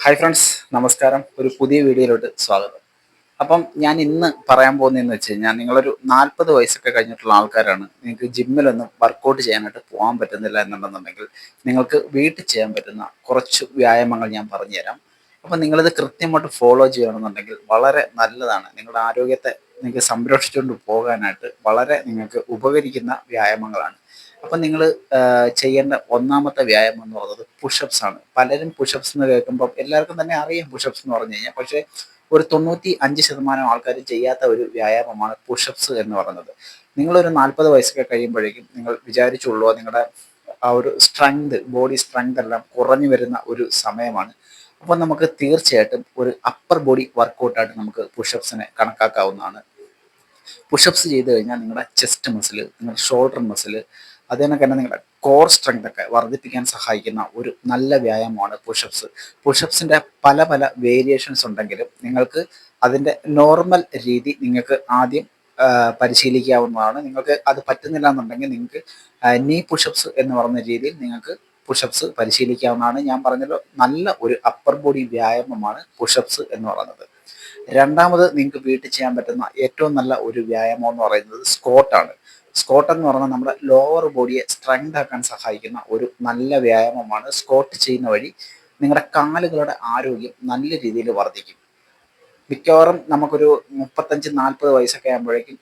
Hi friends, നമസ്കാരം. ഒരു പുതിയ വീഡിയോയിലോട്ട് സ്വാഗതം. അപ്പം ഞാൻ ഇന്ന് പറയാൻ പോകുന്നതെന്ന് വെച്ച് കഴിഞ്ഞാൽ, നിങ്ങളൊരു 40 വയസ്സൊക്കെ കഴിഞ്ഞിട്ടുള്ള ആൾക്കാരാണ്, നിങ്ങൾക്ക് ജിമ്മിലൊന്നും വർക്കൗട്ട് ചെയ്യാനായിട്ട് പോകാൻ പറ്റുന്നില്ല എന്നുണ്ടെന്നുണ്ടെങ്കിൽ നിങ്ങൾക്ക് വീട്ടിൽ ചെയ്യാൻ പറ്റുന്ന കുറച്ച് വ്യായാമങ്ങൾ ഞാൻ പറഞ്ഞുതരാം. അപ്പം നിങ്ങളിത് കൃത്യമായിട്ട് ഫോളോ ചെയ്യണമെന്നുണ്ടെങ്കിൽ വളരെ നല്ലതാണ്. നിങ്ങളുടെ ആരോഗ്യത്തെ നിങ്ങൾക്ക് സംരക്ഷിച്ചുകൊണ്ട് പോകാനായിട്ട് വളരെ നിങ്ങൾക്ക് ഉപകരിക്കുന്ന വ്യായാമങ്ങളാണ്. അപ്പം നിങ്ങൾ ചെയ്യേണ്ട ഒന്നാമത്തെ വ്യായാമം എന്ന് പറയുന്നത് പുഷപ്സ് ആണ്. പലരും പുഷപ്സ് എന്ന് കേൾക്കുമ്പോൾ എല്ലാവർക്കും തന്നെ അറിയാം പുഷപ്സ് എന്ന് പറഞ്ഞു കഴിഞ്ഞാൽ. പക്ഷേ ഒരു 95% ആൾക്കാർ ചെയ്യാത്ത ഒരു വ്യായാമമാണ് പുഷപ്സ് എന്ന് പറയുന്നത്. നിങ്ങളൊരു 40 വയസ്സൊക്കെ കഴിയുമ്പോഴേക്കും നിങ്ങൾ വിചാരിച്ചുള്ളൂ നിങ്ങളുടെ ആ ഒരു സ്ട്രെങ്ത്, ബോഡി സ്ട്രെങ്ത് എല്ലാം കുറഞ്ഞു വരുന്ന ഒരു സമയമാണ്. അപ്പം നമുക്ക് തീർച്ചയായിട്ടും ഒരു അപ്പർ ബോഡി വർക്കൗട്ടായിട്ട് നമുക്ക് പുഷപ്സിനെ കണക്കാക്കാവുന്നതാണ്. പുഷപ്സ് ചെയ്ത് കഴിഞ്ഞാൽ നിങ്ങളുടെ ചെസ്റ്റ് മസിൽ, നിങ്ങളുടെ ഷോൾഡർ മസിൽ, അതേപോലെ തന്നെ നിങ്ങളുടെ കോർ സ്ട്രെങ്ത് ഒക്കെ വർദ്ധിപ്പിക്കാൻ സഹായിക്കുന്ന ഒരു നല്ല വ്യായാമമാണ് പുഷപ്സ്. പുഷപ്സിൻ്റെ പല പല വേരിയേഷൻസ് ഉണ്ടെങ്കിലും നിങ്ങൾക്ക് അതിൻ്റെ നോർമൽ രീതി നിങ്ങൾക്ക് ആദ്യം പരിശീലിക്കാവുന്നതാണ്. നിങ്ങൾക്ക് അത് പറ്റുന്നില്ല എന്നുണ്ടെങ്കിൽ നിങ്ങൾക്ക് നീ പുഷപ്സ് എന്ന് പറയുന്ന രീതിയിൽ നിങ്ങൾക്ക് പുഷപ്സ് പരിശീലിക്കാവുന്നതാണ്. ഞാൻ പറഞ്ഞല്ലോ, നല്ല ഒരു അപ്പർ ബോഡി വ്യായാമമാണ് പുഷപ്സ് എന്ന് പറയുന്നത്. രണ്ടാമത് നിങ്ങൾക്ക് വീട്ടിൽ ചെയ്യാൻ പറ്റുന്ന ഏറ്റവും നല്ല ഒരു വ്യായാമം എന്ന് പറയുന്നത് സ്ക്വാട്ടാണ്. സ്ക്വാട്ട് എന്ന് പറഞ്ഞാൽ നമ്മുടെ ലോവർ ബോഡിയെ സ്ട്രെങ്ത് ആക്കാൻ സഹായിക്കുന്ന ഒരു നല്ല വ്യായാമമാണ്. സ്ക്വാട്ട് ചെയ്യുന്ന വഴി നിങ്ങളുടെ കാലുകളുടെ ആരോഗ്യം നല്ല രീതിയിൽ വർദ്ധിക്കും. മിക്കവാറും നമുക്കൊരു 35-40 വയസ്സൊക്കെ ആകുമ്പോഴേക്കും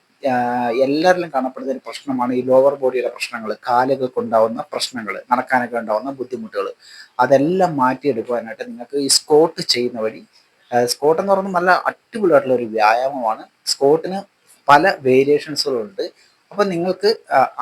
എല്ലാവരിലും കാണപ്പെടുന്ന ഒരു പ്രശ്നമാണ് ഈ ലോവർ ബോഡിയുടെ പ്രശ്നങ്ങൾ, കാലുകൾക്ക് ഉണ്ടാവുന്ന പ്രശ്നങ്ങൾ, നടക്കാനൊക്കെ ഉണ്ടാവുന്ന ബുദ്ധിമുട്ടുകൾ. അതെല്ലാം മാറ്റിയെടുക്കുവാനായിട്ട് നിങ്ങൾക്ക് ഈ സ്ക്വാട്ട് ചെയ്യുന്ന വഴി, സ്ക്വാട്ട് എന്ന് പറയുന്നത് നല്ല അടിപൊളിയായിട്ടുള്ള ഒരു വ്യായാമമാണ്. സ്ക്വാട്ടിന് പല വേരിയേഷൻസുകളുണ്ട്. അപ്പം നിങ്ങൾക്ക്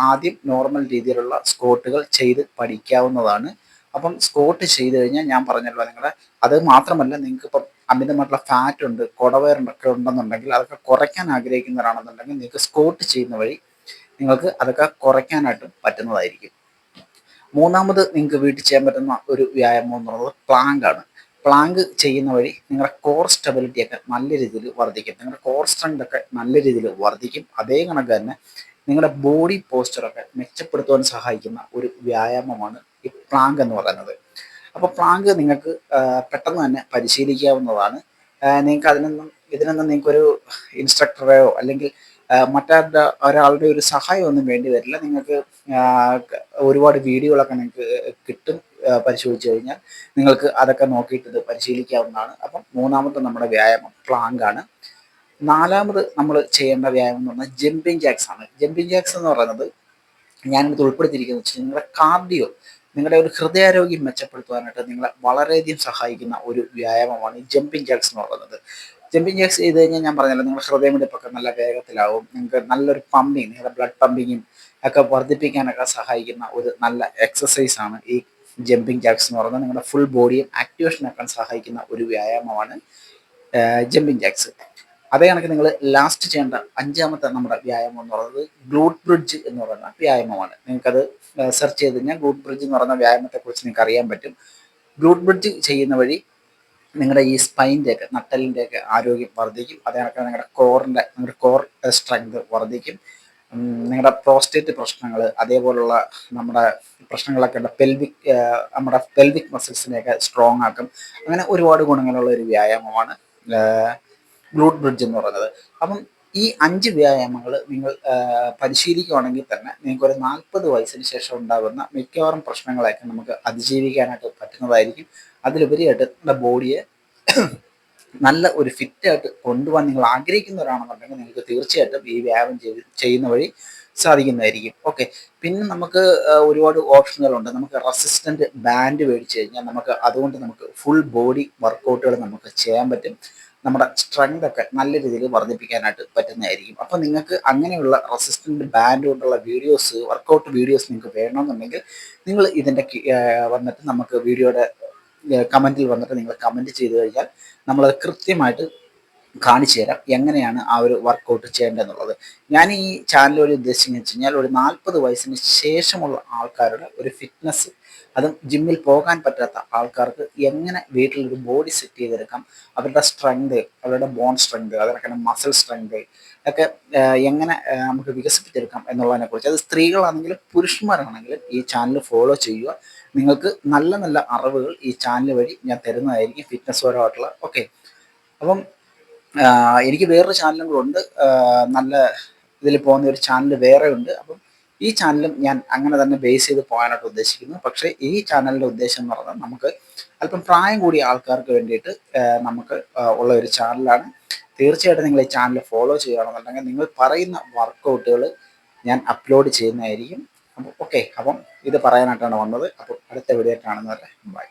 ആദ്യം നോർമൽ രീതിയിലുള്ള സ്ക്വാട്ടുകൾ ചെയ്ത് പഠിക്കാവുന്നതാണ്. അപ്പം സ്ക്വാട്ട് ചെയ്ത് കഴിഞ്ഞാൽ ഞാൻ പറഞ്ഞല്ലോ, നിങ്ങളുടെ അത് മാത്രമല്ല, നിങ്ങൾക്ക് ഇപ്പം അമിതമായിട്ടുള്ള ഫാറ്റ് ഉണ്ട്, കുടവയറൊക്കെ ഉണ്ടെന്നുണ്ടെങ്കിൽ അതൊക്കെ കുറയ്ക്കാൻ ആഗ്രഹിക്കുന്നവരാണെന്നുണ്ടെങ്കിൽ നിങ്ങൾക്ക് സ്ക്വാട്ട് ചെയ്യുന്ന വഴി നിങ്ങൾക്ക് അതൊക്കെ കുറയ്ക്കാനായിട്ടും പറ്റുന്നതായിരിക്കും. മൂന്നാമത് നിങ്ങൾക്ക് വീട്ടിൽ ചെയ്യാൻ പറ്റുന്ന ഒരു വ്യായാമം എന്ന് പറയുന്നത് പ്ലാങ്ക് ആണ്. പ്ലാങ്ക് ചെയ്യുന്ന വഴി നിങ്ങളുടെ കോർ സ്റ്റെബിലിറ്റി ഒക്കെ നല്ല രീതിയിൽ വർദ്ധിക്കും, നിങ്ങളുടെ കോർ സ്ട്രെങ്ത് ഒക്കെ നല്ല രീതിയിൽ വർദ്ധിക്കും. അതേ കണക്ക് തന്നെ നിങ്ങളുടെ ബോഡി പോസ്ചറൊക്കെ മെച്ചപ്പെടുത്തുവാൻ സഹായിക്കുന്ന ഒരു വ്യായാമമാണ് ഈ പ്ലാങ്ക് എന്ന് പറയുന്നത്. അപ്പോൾ പ്ലാങ്ക് നിങ്ങൾക്ക് പെട്ടെന്ന് തന്നെ പരിശീലിക്കാവുന്നതാണ്. നിങ്ങൾക്ക് ഇതിനൊന്നും നിങ്ങൾക്കൊരു ഇൻസ്ട്രക്ടറെയോ അല്ലെങ്കിൽ ഒരാളുടെ ഒരു സഹായമൊന്നും വേണ്ടി വരില്ല. നിങ്ങൾക്ക് ഒരുപാട് വീഡിയോകളൊക്കെ നിങ്ങൾക്ക് കിട്ടും. പരിശോധിച്ച് കഴിഞ്ഞാൽ നിങ്ങൾക്ക് അതൊക്കെ നോക്കിയിട്ട് ഇത് പരിശീലിക്കാവുന്നതാണ്. അപ്പം മൂന്നാമത്തെ നമ്മുടെ വ്യായാമം പ്ലാങ്ക് ആണ്. നാലാമത് നമ്മൾ ചെയ്യേണ്ട വ്യായാമം എന്ന് പറഞ്ഞാൽ ജമ്പിങ് ജാക്സ് ആണ്. ജമ്പിങ് ജാക്സ് എന്ന് പറയുന്നത് ഞാനിത് ഉൾപ്പെടുത്തിയിരിക്കുന്നത് വെച്ചാൽ നിങ്ങളുടെ കാർഡിയോ, നിങ്ങളുടെ ഒരു ഹൃദയാരോഗ്യം മെച്ചപ്പെടുത്തുവാനായിട്ട് നിങ്ങളെ വളരെയധികം സഹായിക്കുന്ന ഒരു വ്യായാമമാണ് ഈ ജമ്പിങ് ജാക്സ് എന്ന് പറയുന്നത്. ജമ്പിങ് ജാക്സ് ചെയ്ത് കഴിഞ്ഞാൽ ഞാൻ പറഞ്ഞല്ലോ, നിങ്ങളുടെ ഹൃദയമിടിപ്പൊക്കെ നല്ല വേഗത്തിലാവും, നിങ്ങൾക്ക് നല്ലൊരു പമ്പിങ്, നിങ്ങളുടെ ബ്ലഡ് പമ്പിങ്ങും ഒക്കെ വർദ്ധിപ്പിക്കാനൊക്കെ സഹായിക്കുന്ന ഒരു നല്ല എക്സസൈസ് ആണ് ഈ ജമ്പിങ് ജാക്സ് എന്ന് പറയുന്നത്. നിങ്ങളുടെ ഫുൾ ബോഡിയും ആക്ടിവേഷൻ ആക്കാൻ സഹായിക്കുന്ന ഒരു വ്യായാമമാണ് ജമ്പിങ് ജാക്സ്. അതേ കണക്ക് നിങ്ങൾ ലാസ്റ്റ് ചെയ്യേണ്ട അഞ്ചാമത്തെ നമ്മുടെ വ്യായാമം എന്ന് പറയുന്നത് ഗ്ലൂട്ട് ബ്രിഡ്ജ് എന്ന് പറയുന്ന വ്യായാമമാണ്. നിങ്ങൾക്കത് സെർച്ച് ചെയ്ത് കഴിഞ്ഞാൽ ഗ്ലൂട്ട് ബ്രിഡ്ജ് എന്ന് പറയുന്ന വ്യായാമത്തെക്കുറിച്ച് നിങ്ങൾക്ക് അറിയാൻ പറ്റും. ഗ്ലൂട്ട് ബ്രിഡ്ജ് ചെയ്യുന്ന വഴി നിങ്ങളുടെ ഈ സ്പൈൻ്റെയൊക്കെ, നട്ടലിൻ്റെയൊക്കെ ആരോഗ്യം വർദ്ധിക്കും. അതേ കണക്ക് നിങ്ങളുടെ കോർ സ്ട്രെങ്ത് വർദ്ധിക്കും. നിങ്ങളുടെ പ്രോസ്റ്റേറ്റ് പ്രശ്നങ്ങൾ, അതേപോലുള്ള നമ്മുടെ പ്രശ്നങ്ങളൊക്കെ ഉണ്ട്, നമ്മുടെ പെൽവിക് മസിൽസിനെയൊക്കെ സ്ട്രോങ് ആക്കും. അങ്ങനെ ഒരുപാട് ഗുണങ്ങളുള്ള ഒരു വ്യായാമമാണ് ഗ്ലൂട്ട് ബ്രിഡ്ജ് എന്ന് പറയുന്നത്. അപ്പം ഈ 5 വ്യായാമങ്ങൾ നിങ്ങൾ പരിശീലിക്കുകയാണെങ്കിൽ തന്നെ നിങ്ങൾക്കൊരു 40 വയസ്സിന് ശേഷം ഉണ്ടാകുന്ന മിക്കവാറും പ്രശ്നങ്ങളെയൊക്കെ നമുക്ക് അതിജീവിക്കാനായിട്ട് പറ്റുന്നതായിരിക്കും. അതിലുപരിയായിട്ട് നമ്മുടെ ബോഡിയെ നല്ല ഒരു ഫിറ്റായിട്ട് കൊണ്ടുപോകാൻ നിങ്ങൾ ആഗ്രഹിക്കുന്നവരാണെന്നുണ്ടെങ്കിൽ നിങ്ങൾക്ക് തീർച്ചയായിട്ടും ഈ വ്യായാമം ചെയ്യുന്ന വഴി സാധിക്കുന്നതായിരിക്കും. ഓക്കെ, പിന്നെ നമുക്ക് ഒരുപാട് ഓപ്ഷനുകളുണ്ട്. നമുക്ക് റെസിസ്റ്റൻറ്റ് ബാൻഡ് മേടിച്ച് കഴിഞ്ഞാൽ അതുകൊണ്ട് നമുക്ക് ഫുൾ ബോഡി വർക്കൗട്ടുകൾ നമുക്ക് ചെയ്യാൻ പറ്റും. നമ്മുടെ സ്ട്രെങ്ത് ഒക്കെ നല്ല രീതിയിൽ വർദ്ധിപ്പിക്കാനായിട്ട് പറ്റുന്നതായിരിക്കും. അപ്പോൾ നിങ്ങൾക്ക് അങ്ങനെയുള്ള റെസിസ്റ്റൻറ്റ് ബാൻഡ് കൊണ്ടുള്ള വീഡിയോസ്, വർക്കൗട്ട് വീഡിയോസ് നിങ്ങൾക്ക് വേണമെന്നുണ്ടെങ്കിൽ നിങ്ങൾ ഇതിൻ്റെ വന്നിട്ട് നമുക്ക് വീഡിയോയുടെ കമൻറ്റിൽ വന്നിട്ട് നിങ്ങൾ കമൻറ്റ് ചെയ്ത് കഴിഞ്ഞാൽ നമ്മളത് കൃത്യമായിട്ട് കാണിച്ചു തരാം എങ്ങനെയാണ് ആ ഒരു വർക്കൗട്ട് ചെയ്യേണ്ടതെന്നുള്ളത്. ഞാൻ ഈ ചാനൽ വഴി ഉദ്ദേശിക്കുന്നത് വെച്ച് കഴിഞ്ഞാൽ ഒരു 40 വയസ്സിന് ശേഷമുള്ള ആൾക്കാരുടെ ഒരു ഫിറ്റ്നസ്, അതും ജിമ്മിൽ പോകാൻ പറ്റാത്ത ആൾക്കാർക്ക് എങ്ങനെ വീട്ടിലൊരു ബോഡി സെറ്റ് ചെയ്തെടുക്കാം, അവരുടെ സ്ട്രെങ്ത്, അവരുടെ ബോൺ സ്ട്രെങ്ത്, അതേപോലെ മസിൽ സ്ട്രെങ്ത് ഒക്കെ എങ്ങനെ നമുക്ക് വികസിപ്പിച്ചെടുക്കാം എന്നുള്ളതിനെ കുറിച്ച്, അത് സ്ത്രീകളാണെങ്കിലും പുരുഷന്മാരാണെങ്കിലും ഈ ചാനൽ ഫോളോ ചെയ്യുക. നിങ്ങൾക്ക് നല്ല നല്ല അറിവുകൾ ഈ ചാനൽ വഴി ഞാൻ തരുന്നതായിരിക്കും, ഫിറ്റ്നസ് പരമായിട്ടുള്ള. ഓക്കെ, അപ്പം എനിക്ക് വേറൊരു ചാനലും കൂടെ ഉണ്ട്, നല്ല ഇതിൽ പോകുന്ന ഒരു ചാനൽ വേറെ ഉണ്ട്. അപ്പം ഈ ചാനലും ഞാൻ അങ്ങനെ തന്നെ ബേസ് ചെയ്ത് പോകാനായിട്ട് ഉദ്ദേശിക്കുന്നു. പക്ഷേ ഈ ചാനലിൻ്റെ ഉദ്ദേശം എന്ന് പറഞ്ഞാൽ നമുക്ക് അല്പം പ്രായം കൂടിയ ആൾക്കാർക്ക് വേണ്ടിയിട്ട് നമുക്ക് ഉള്ള ഒരു ചാനലാണ്. തീർച്ചയായിട്ടും നിങ്ങൾ ഈ ചാനൽ ഫോളോ ചെയ്യുകയാണെന്നുണ്ടെങ്കിൽ നിങ്ങൾ പറയുന്ന വർക്കൗട്ടുകൾ ഞാൻ അപ്ലോഡ് ചെയ്യുന്നതായിരിക്കും. അപ്പം ഓക്കെ, അപ്പം ഇത് പറയാനായിട്ടാണ് വന്നത്. അപ്പം അടുത്ത വീഡിയോ കാണുന്നവരെ ബൈ.